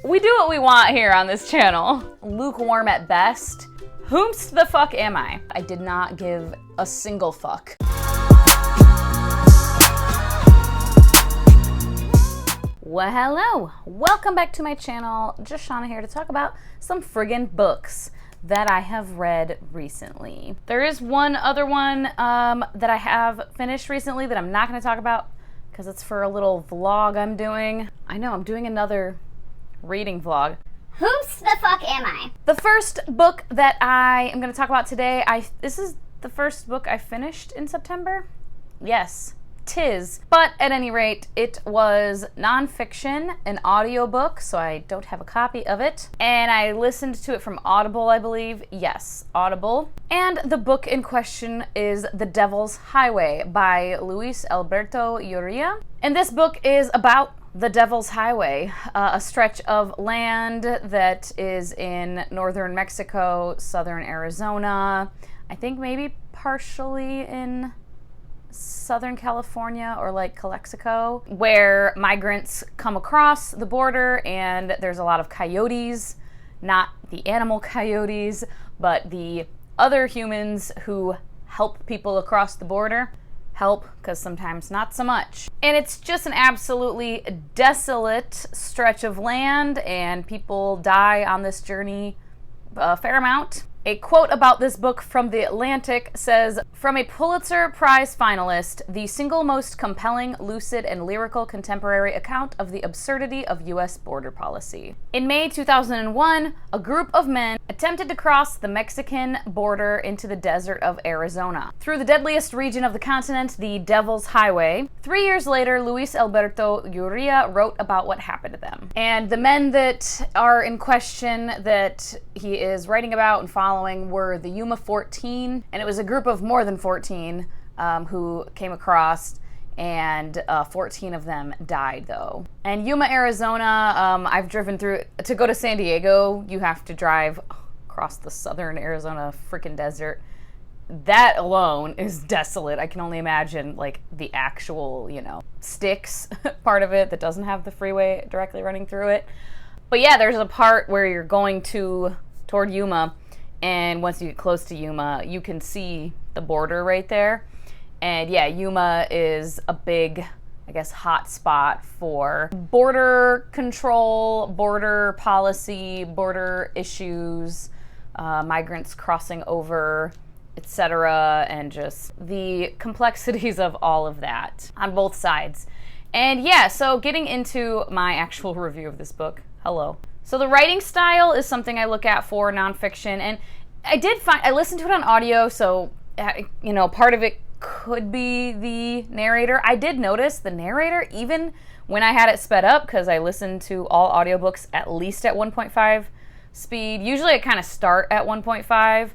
We do what we want here on this channel. Lukewarm at best. Whomst the fuck am I? I did not give a single fuck. Well, hello. Welcome back to my channel. Just Shauna here to talk about some friggin' books that I have read recently. There is one other one that I have finished recently that I'm not going to talk about because it's for a little vlog I'm doing. I know, I'm doing another reading vlog. Whomst the fuck am I? The first book that I am going to talk about today, this is the first book I finished in September. Yes, 'tis. But at any rate, it was nonfiction, an audiobook, so I don't have a copy of it. And I listened to it from Audible, I believe. Yes, Audible. And the book in question is The Devil's Highway by Luis Alberto Urrea. And this book is about the Devil's Highway, a stretch of land that is in northern Mexico, southern Arizona, I think maybe partially in Southern California or like Calexico, where migrants come across the border and there's a lot of coyotes, not the animal coyotes, but the other humans who help people across the border. Help, because sometimes not so much. And it's just an absolutely desolate stretch of land, and people die on this journey a fair amount. A quote about this book from The Atlantic says, "From a Pulitzer Prize finalist, the single most compelling, lucid, and lyrical contemporary account of the absurdity of U.S. border policy." In May 2001, a group of men attempted to cross the Mexican border into the desert of Arizona. Through the deadliest region of the continent, the Devil's Highway. 3 years later, Luis Alberto Urrea wrote about what happened to them. And the men that are in question that he is writing about and following were the Yuma 14, and it was a group of more than 14 who came across, and 14 of them died though. And Yuma, Arizona, I've driven through. To go to San Diego, you have to drive across the southern Arizona freaking desert. That alone is desolate. I can only imagine like the actual, sticks part of it that doesn't have the freeway directly running through it. But yeah, there's a part where you're going toward Yuma, and once you get close to Yuma, you can see the border right there. And yeah, Yuma is a big, I guess, hot spot for border control, border policy, border issues, migrants crossing over, etc., and just the complexities of all of that on both sides. And yeah, so getting into my actual review of this book, hello. So the writing style is something I look at for nonfiction, and I listened to it on audio, so, part of it could be the narrator. I did notice the narrator, even when I had it sped up, because I listened to all audiobooks at least at 1.5 speed. Usually I kind of start at 1.5,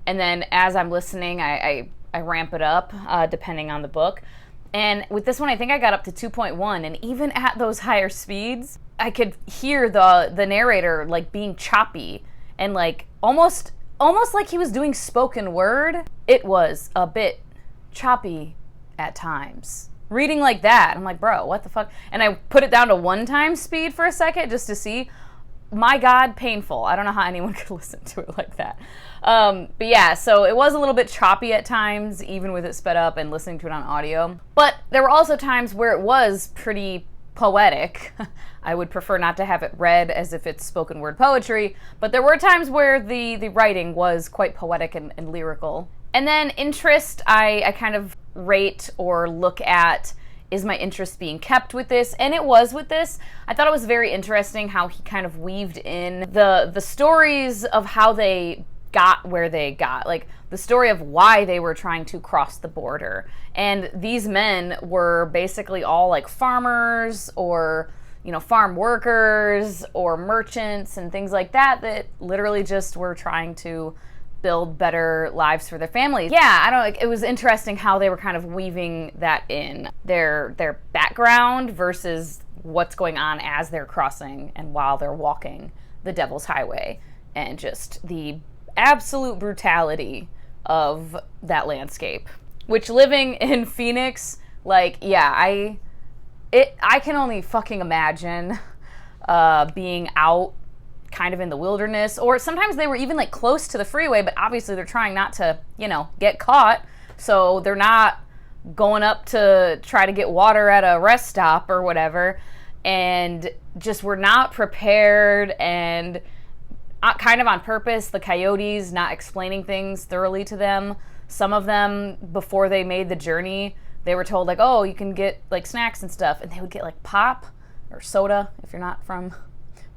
and then as I'm listening, I ramp it up, depending on the book. And with this one, I think I got up to 2.1, and even at those higher speeds, I could hear the narrator like being choppy and like almost like he was doing spoken word. It was a bit choppy at times. Reading like that, I'm like, bro, what the fuck? And I put it down to 1x speed for a second just to see. My God, painful. I don't know how anyone could listen to it like that. But yeah, so it was a little bit choppy at times, even with it sped up and listening to it on audio. But there were also times where it was pretty poetic. I would prefer not to have it read as if it's spoken word poetry, but there were times where the writing was quite poetic and lyrical. And then interest, I kind of rate or look at, is my interest being kept with this? And it was with this. I thought it was very interesting how he kind of weaved in the stories of how they got where they got, like the story of why they were trying to cross the border. And these men were basically all like farmers or, farm workers or merchants and things like that literally just were trying to build better lives for their families. Yeah, it was interesting how they were kind of weaving that in, their background versus what's going on as they're crossing and while they're walking the Devil's Highway, and just the absolute brutality of that landscape. Which, living in Phoenix, like, yeah, I can only fucking imagine being out kind of in the wilderness, or sometimes they were even like close to the freeway, but obviously they're trying not to, you know, get caught. So they're not going up to try to get water at a rest stop or whatever, and just were not prepared, and kind of on purpose, the coyotes not explaining things thoroughly to them. Some of them, before they made the journey, they were told like, oh, you can get like snacks and stuff, and they would get like pop or soda if you're not from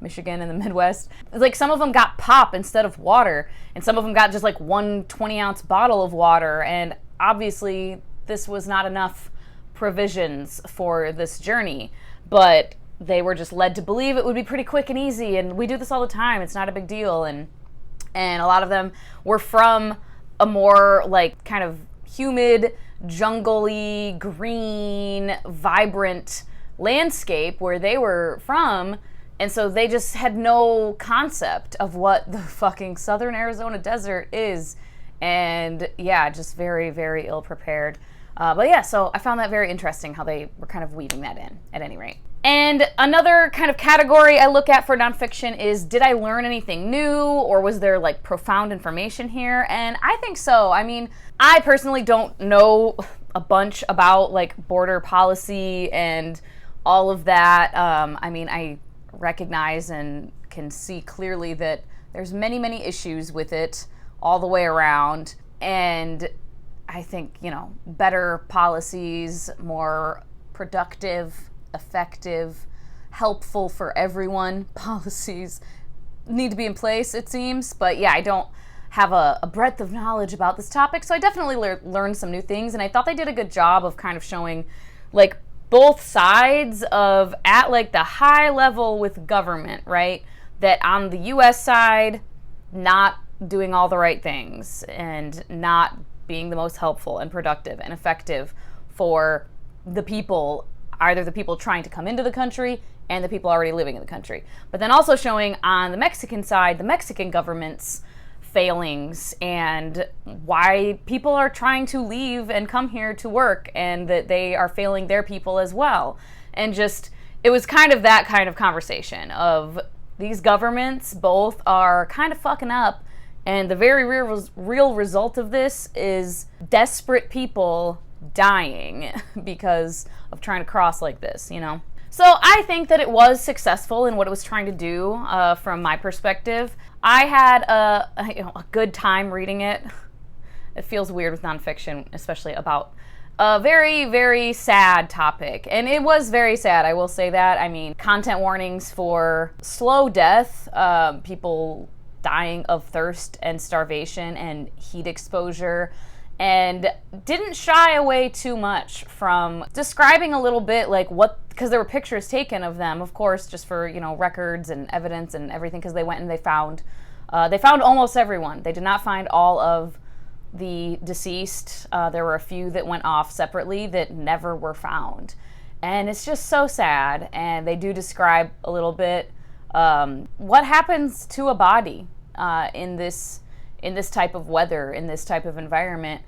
Michigan in the Midwest. Like some of them got pop instead of water, and some of them got just like one 20-ounce bottle of water, and obviously this was not enough provisions for this journey, but they were just led to believe it would be pretty quick and easy, and we do this all the time, it's not a big deal. And a lot of them were from a more like kind of humid, jungly, green, vibrant landscape where they were from, and so they just had no concept of what the fucking southern Arizona desert is. And yeah, just very, very ill prepared. But yeah, so I found that very interesting how they were kind of weaving that in, at any rate. And another kind of category I look at for nonfiction is, did I learn anything new, or was there like profound information here? And I think so. I mean, I personally don't know a bunch about like border policy and all of that. I mean, I recognize and can see clearly that there's many, many issues with it all the way around. And I think, you know, better policies, more productive, effective, helpful for everyone policies need to be in place, it seems. But yeah, I don't have a breadth of knowledge about this topic, so I definitely learned some new things, and I thought they did a good job of kind of showing like both sides of, at like the high level with government, right? That on the US side, not doing all the right things and not being the most helpful and productive and effective for the people, either the people trying to come into the country and the people already living in the country. But then also showing on the Mexican side, the Mexican government's failings and why people are trying to leave and come here to work, and that they are failing their people as well. And just, it was kind of that kind of conversation of these governments both are kind of fucking up, and the very real result of this is desperate people dying because of trying to cross like this, you know? So I think that it was successful in what it was trying to do from my perspective. I had a good time reading it. It feels weird with nonfiction, especially about a very, very sad topic. And it was very sad, I will say that. I mean, content warnings for slow death, people dying of thirst and starvation and heat exposure, and didn't shy away too much from describing a little bit like what, because there were pictures taken of them, of course, just for, you know, records and evidence and everything, because they went and they found almost everyone. They did not find all of the deceased. There were a few that went off separately that never were found. And it's just so sad. And they do describe a little bit what happens to a body in this type of weather, in this type of environment.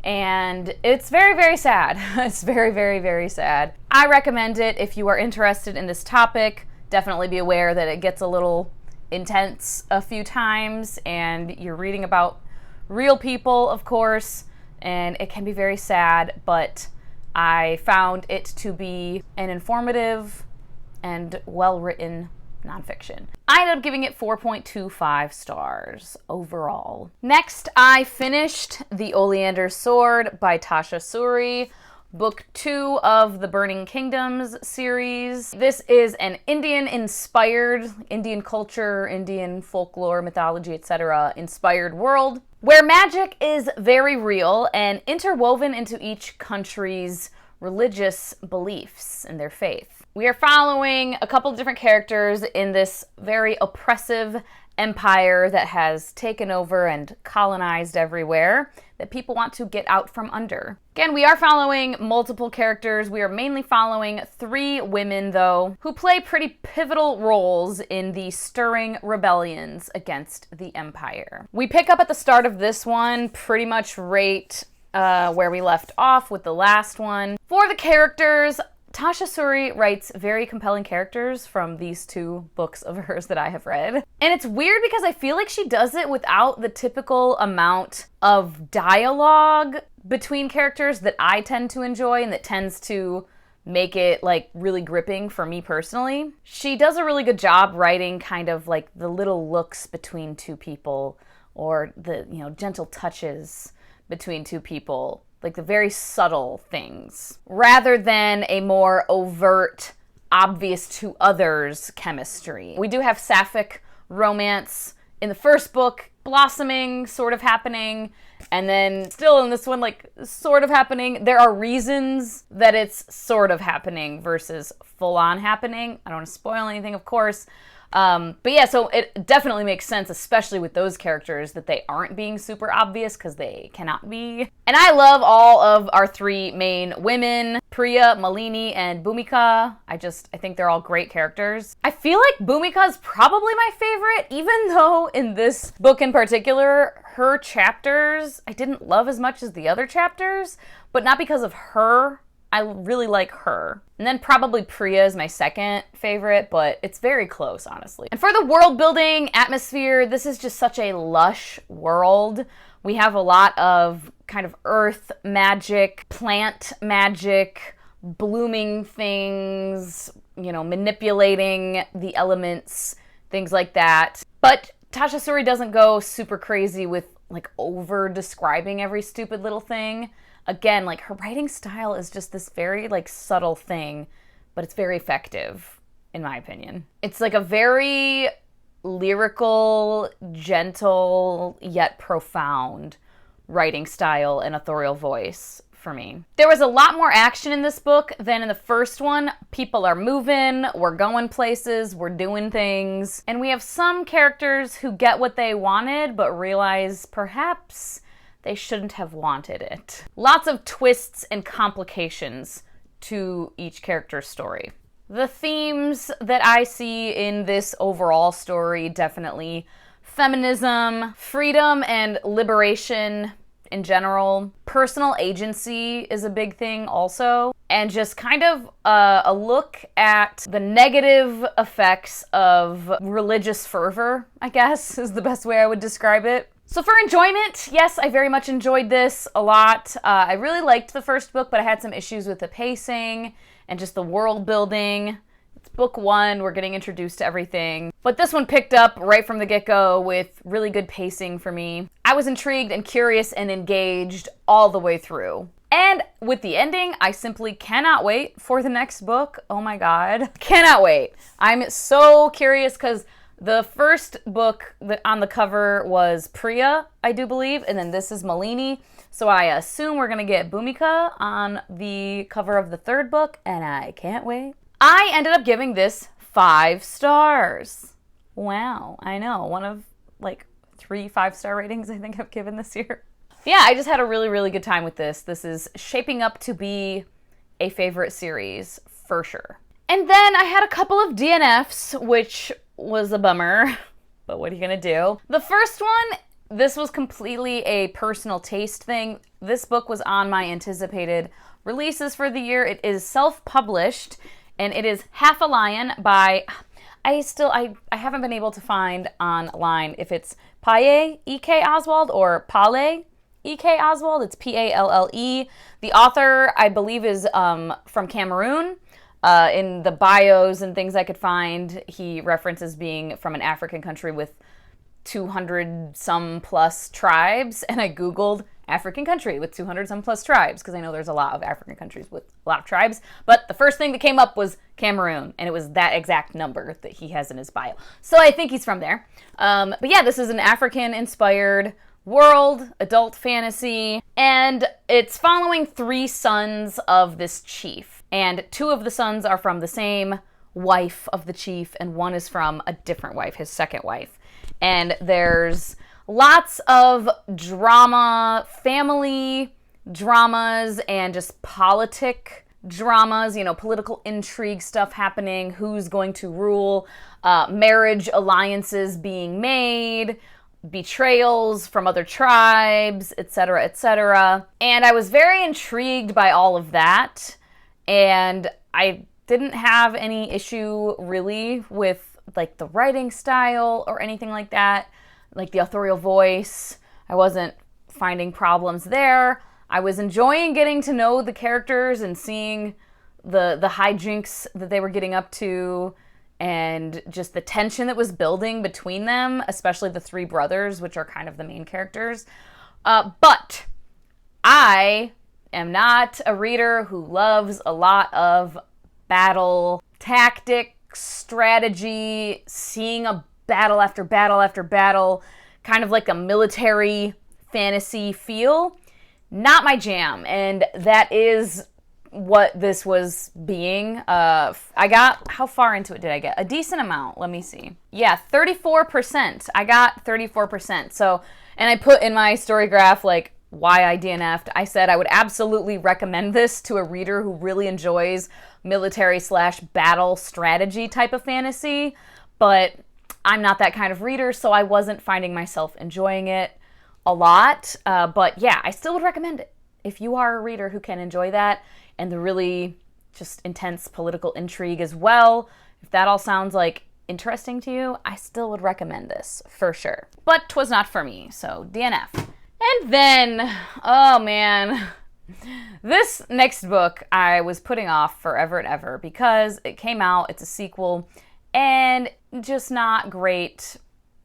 And it's very, very sad. It's very, very, very sad. I recommend it if you are interested in this topic. Definitely be aware that it gets a little intense a few times, and you're reading about real people, of course, and it can be very sad, but I found it to be an informative and well-written nonfiction. I ended up giving it 4.25 stars overall. Next, I finished The Oleander Sword by Tasha Suri, book 2 of the Burning Kingdoms series. This is an Indian-inspired, Indian culture, Indian folklore, mythology, etc. inspired world where magic is very real and interwoven into each country's religious beliefs and their faith. We are following a couple of different characters in this very oppressive empire that has taken over and colonized everywhere that people want to get out from under. Again, we are following multiple characters. We are mainly following 3 women, though, who play pretty pivotal roles in the stirring rebellions against the empire. We pick up at the start of this one pretty much right where we left off with the last one. For the characters, Tasha Suri writes very compelling characters from these two books of hers that I have read. And it's weird because I feel like she does it without the typical amount of dialogue between characters that I tend to enjoy and that tends to make it like really gripping for me personally. She does a really good job writing kind of like the little looks between two people, or the, gentle touches between two people, like the very subtle things, rather than a more overt, obvious to others chemistry. We do have sapphic romance in the first book, blossoming, sort of happening, and then still in this one, like, sort of happening. There are reasons that it's sort of happening versus full-on happening. I don't want to spoil anything, of course. But yeah, so it definitely makes sense, especially with those characters, that they aren't being super obvious, because they cannot be. And I love all of our three main women, Priya, Malini, and Bhumika. I think they're all great characters. I feel like Bhumika is probably my favorite, even though in this book in particular, her chapters I didn't love as much as the other chapters, but not because of her. I really like her. And then probably Priya is my second favorite, but it's very close, honestly. And for the world building atmosphere, this is just such a lush world. We have a lot of kind of earth magic, plant magic, blooming things, manipulating the elements, things like that. But Tasha Suri doesn't go super crazy with like over describing every stupid little thing. Again, like, her writing style is just this very, like, subtle thing, but it's very effective, in my opinion. It's like a very lyrical, gentle, yet profound writing style and authorial voice for me. There was a lot more action in this book than in the first one. People are moving, we're going places, we're doing things, and we have some characters who get what they wanted, but realize perhaps they shouldn't have wanted it. Lots of twists and complications to each character's story. The themes that I see in this overall story, definitely feminism, freedom and liberation in general. Personal agency is a big thing also. And just kind of a look at the negative effects of religious fervor, I guess, is the best way I would describe it. So for enjoyment, yes, I very much enjoyed this a lot. I really liked the first book, but I had some issues with the pacing and just the world building. It's book one, we're getting introduced to everything. But this one picked up right from the get-go with really good pacing for me. I was intrigued and curious and engaged all the way through. And with the ending, I simply cannot wait for the next book. Oh my god. Cannot wait. I'm so curious because the first book that on the cover was Priya, I do believe, and then this is Malini. So I assume we're going to get Bhumika on the cover of the third book, and I can't wait. I ended up giving this 5 stars. Wow, I know. One of like 3 5-star ratings I think I've given this year. Yeah, I just had a really, really good time with this. This is shaping up to be a favorite series for sure. And then I had a couple of DNFs, which was a bummer, but what are you gonna do? The first one, this was completely a personal taste thing. This book was on my anticipated releases for the year. It is self-published, and it is Half a Lion by, I haven't been able to find online if it's Palle E.K. Oswald or Palle E.K. Oswald. It's Palle. The author, I believe, is from Cameroon. In the bios and things I could find, he references being from an African country with 200 some plus tribes, and I googled African country with 200 some plus tribes because I know there's a lot of African countries with a lot of tribes, but the first thing that came up was Cameroon, and it was that exact number that he has in his bio. So I think he's from there. But yeah, this is an African-inspired world, adult fantasy, and it's following 3 sons of this chief. And 2 of the sons are from the same wife of the chief, and 1 is from a different wife, his second wife. And there's lots of drama, family dramas, and just politic dramas, political intrigue stuff happening, who's going to rule, marriage alliances being made, betrayals from other tribes, etc., etc. And I was very intrigued by all of that. And I didn't have any issue really with like the writing style or anything like that, like the authorial voice. I wasn't finding problems there. I was enjoying getting to know the characters and seeing the hijinks that they were getting up to, and just the tension that was building between them, especially the three brothers, which are kind of the main characters. But I am not a reader who loves a lot of battle tactics, strategy, seeing a battle after battle after battle, kind of like a military fantasy feel. Not my jam, and that is what this was being. I got, how far into it did I get? A decent amount. Let me see. Yeah, 34%. I got 34%. So, and I put in my story graph, like, why I DNF'd. I said I would absolutely recommend this to a reader who really enjoys military/battle strategy type of fantasy, but I'm not that kind of reader, so I wasn't finding myself enjoying it a lot. But yeah, I still would recommend it if you are a reader who can enjoy that, and the really just intense political intrigue as well. If that all sounds like interesting to you, I still would recommend this for sure. But 'twas not for me, so DNF. And then, oh man, this next book I was putting off forever and ever because it came out, it's a sequel, and just not great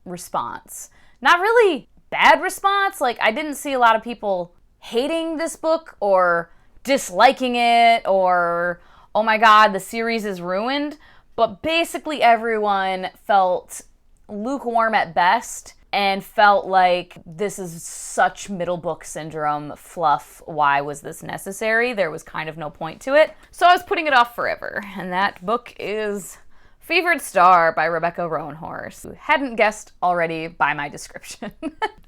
response. Not really bad response, like I didn't see a lot of people hating this book or disliking it or, oh my god, the series is ruined, but basically everyone felt lukewarm at best and felt like this is such middle book syndrome fluff. Why was this necessary? There was kind of no point to it. So I was putting it off forever, and that book is Fevered Star by Rebecca Roanhorse, who hadn't guessed already by my description.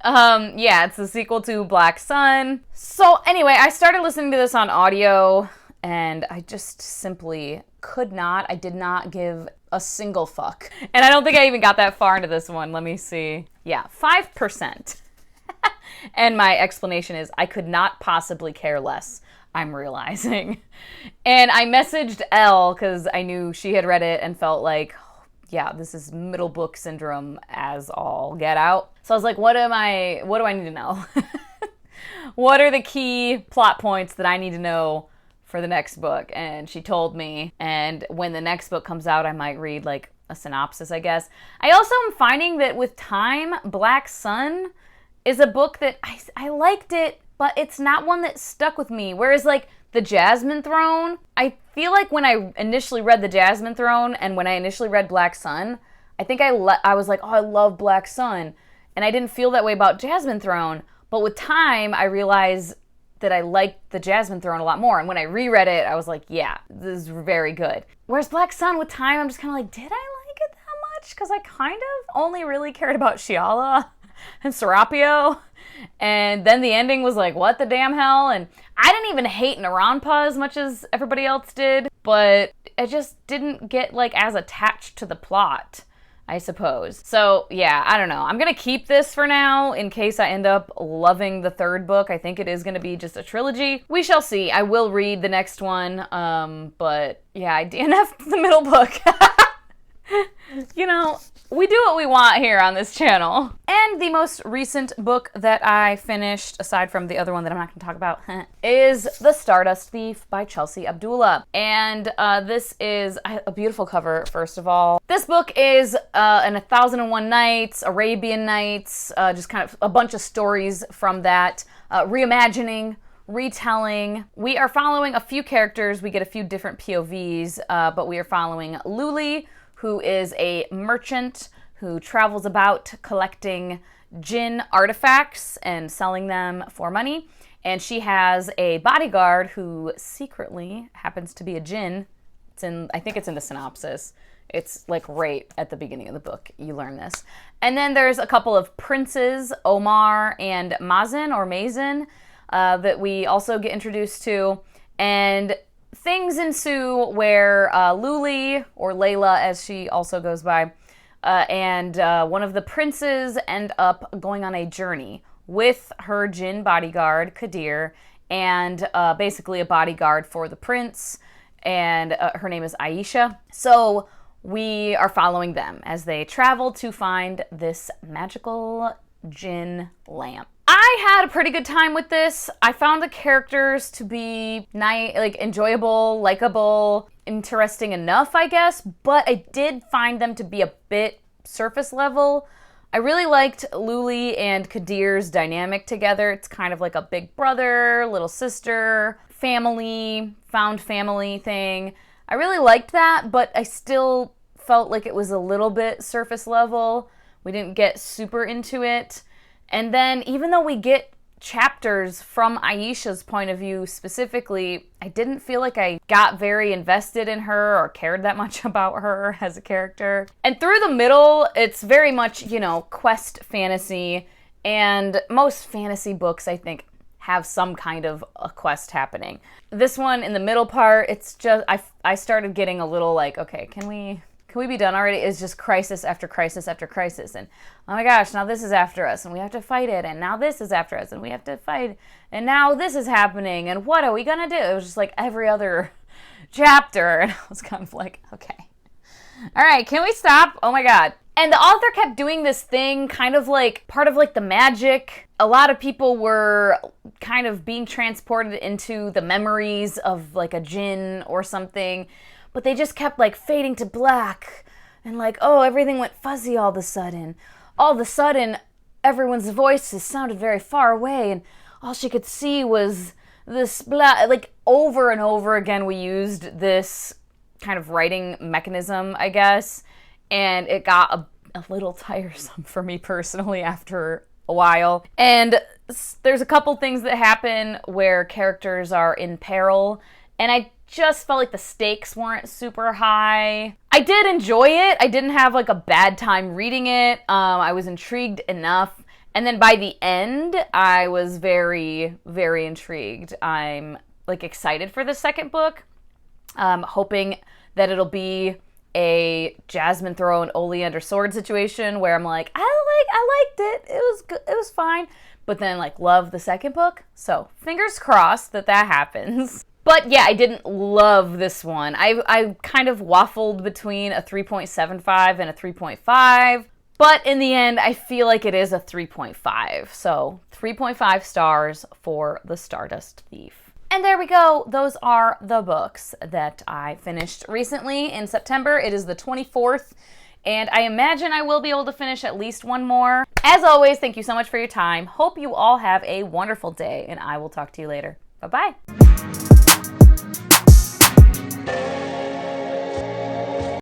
Yeah, it's the sequel to Black Sun. So anyway, I started listening to this on audio, and I just simply I did not give a single fuck. And I don't think I even got that far into this one. Let me see. Yeah, 5%. And my explanation is I could not possibly care less, I'm realizing. And I messaged Elle because I knew she had read it and felt like, yeah, this is middle book syndrome as all get out. So I was like, what do I need to know? What are the key plot points that I need to know for the next book? And she told me, and when the next book comes out, I might read like a synopsis, I guess. I also am finding that with time, Black Sun is a book that I liked it, but it's not one that stuck with me. Whereas like the Jasmine Throne, I feel like when I initially read the Jasmine Throne and when I initially read Black Sun, I think I was like, oh, I love Black Sun. And I didn't feel that way about Jasmine Throne. But with time, I realized that I liked the Jasmine Throne a lot more. And when I reread it, I was like, yeah, this is very good. Whereas Black Sun, with time, I'm just kind of like, did I like it that much? Because I kind of only really cared about Shiala and Serapio. And then the ending was like, what the damn hell? And I didn't even hate Naranpa as much as everybody else did. But I just didn't get like as attached to the plot, I suppose. So yeah, I don't know. I'm gonna keep this for now in case I end up loving the third book. I think it is gonna be just a trilogy. We shall see. I will read the next one. But yeah, I DNF'd the middle book. You know, we do what we want here on this channel. And the most recent book that I finished, aside from the other one that I'm not going to talk about, is The Stardust Thief by Chelsea Abdullah. And this is a beautiful cover, first of all. This book is an 1001 Nights, Arabian Nights, just kind of a bunch of stories from that, reimagining, retelling. We are following a few characters. We get a few different POVs, but we are following Luli, who is a merchant who travels about collecting jinn artifacts and selling them for money. And she has a bodyguard who secretly happens to be a jinn. I think it's in the synopsis. It's like right at the beginning of the book, you learn this. And then there's a couple of princes, Omar and Mazin, that we also get introduced to. And things ensue where Luli, or Layla as she also goes by, and one of the princes end up going on a journey with her jinn bodyguard, Kadir, and basically a bodyguard for the prince. and her name is Aisha. So we are following them as they travel to find this magical djinn lamp. I had a pretty good time with this. I found the characters to be nice, like enjoyable, likable, interesting enough, I guess, but I did find them to be a bit surface level. I really liked Luli and Kadir's dynamic together. It's kind of like a big brother, little sister, family, found family thing. I really liked that, but I still felt like it was a little bit surface level. We didn't get super into it. And then even though we get chapters from Aisha's point of view specifically, I didn't feel like I got very invested in her or cared that much about her as a character. And through the middle, it's very much, you know, quest fantasy. And most fantasy books, I think, have some kind of a quest happening. This one, in the middle part, it's just, I started getting a little like, okay, can we be done already? It's just crisis after crisis after crisis. And oh my gosh, now this is after us and we have to fight it. And now this is after us and we have to fight. And now this is happening. And what are we gonna do? It was just like every other chapter. And I was kind of like, okay. All right, can we stop? Oh my God. And the author kept doing this thing, kind of like part of like the magic. A lot of people were kind of being transported into the memories of like a djinn or something. But they just kept like fading to black and like, oh, everything went fuzzy all of a sudden. All of a sudden, everyone's voices sounded very far away and all she could see was this black, like over and over again we used this kind of writing mechanism, I guess. And it got a little tiresome for me personally after a while. And there's a couple things that happen where characters are in peril and I just felt like the stakes weren't super high. I did enjoy it. I didn't have like a bad time reading it. I was intrigued enough. And then by the end, I was very, very intrigued. I'm like excited for the second book. Hoping that it'll be a Jasmine Throw and Oleander Sword situation where I'm like, I liked it. It was good. It was fine. But then like love the second book. So fingers crossed that happens. But yeah, I didn't love this one. I kind of waffled between a 3.75 and a 3.5. But in the end, I feel like it is a 3.5. So 3.5 stars for The Stardust Thief. And there we go. Those are the books that I finished recently in September. It is the 24th. And I imagine I will be able to finish at least one more. As always, thank you so much for your time. Hope you all have a wonderful day. And I will talk to you later. Bye-bye.